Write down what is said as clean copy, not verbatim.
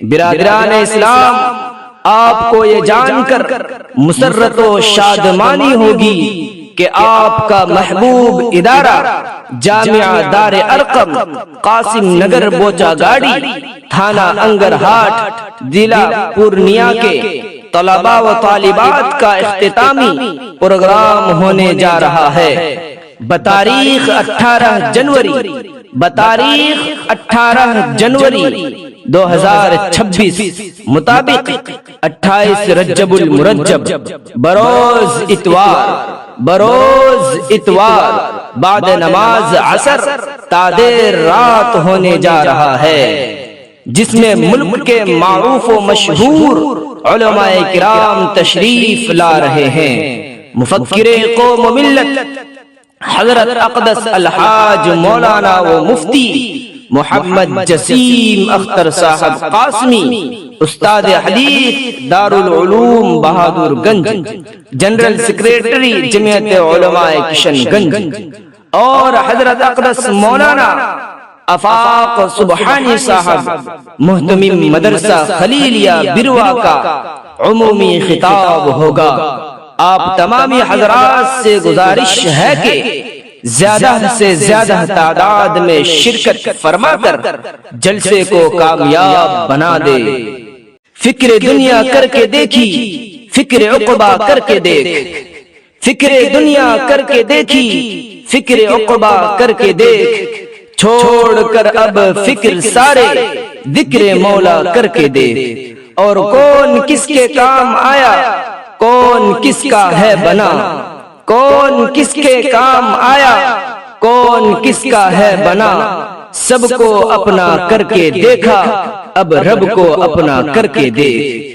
برادران اسلام، آپ کو یہ جان کر مسرت و شادمانی ہوگی کہ آپ کا محبوب ادارہ جامعہ دار ارقم، قاسم نگر بوچا گاڑی، تھانہ انگرہاٹ، ضلع پورنیہ کے طلباء و طالبات کا اختتامی پروگرام ہونے جا رہا ہے بتاریخ 18 جنوری 2026 مطابق 28 رجب المرجب بروز اتوار بعد نماز عصر تا دیر رات ہونے جا رہا ہے، جس میں ملک کے معروف و مشہور علماء کرام تشریف لا رہے ہیں۔ مفکر قوم و ملت حضرت اقدس الحاج مولانا و مفتی محمد جسیم اختر صاحب قاسمی، استاد حدیث دارالعلوم بہادر گنج، جنرل سیکریٹری جمعیت علماء کشن گنج، اور حضرت اقدس مولانا آفاق سبحانی صاحب محتمم مدرسہ خلیلیہ بروا کا عمومی خطاب ہوگا۔ آپ تمامی حضرات سے گزارش ہے کہ زیادہ سے زیادہ تعداد میں شرکت فرما کر جلسے کو کامیاب بنا دے۔ فکر دنیا کر کے دیکھی، فکر عقبہ کر کے دیکھ، فکر دنیا کر کے دیکھی، فکر عقبہ کر کے دیکھ، چھوڑ کر اب فکر سارے ذکر مولا کر کے دیکھ۔ اور کون کس کے کام آیا، کون کس کا ہے بنا، کون کس کے کام آیا، کون کس کا ہے بنا، سب کو اپنا کر کے دیکھا، اب رب کو اپنا کر کے دیکھ۔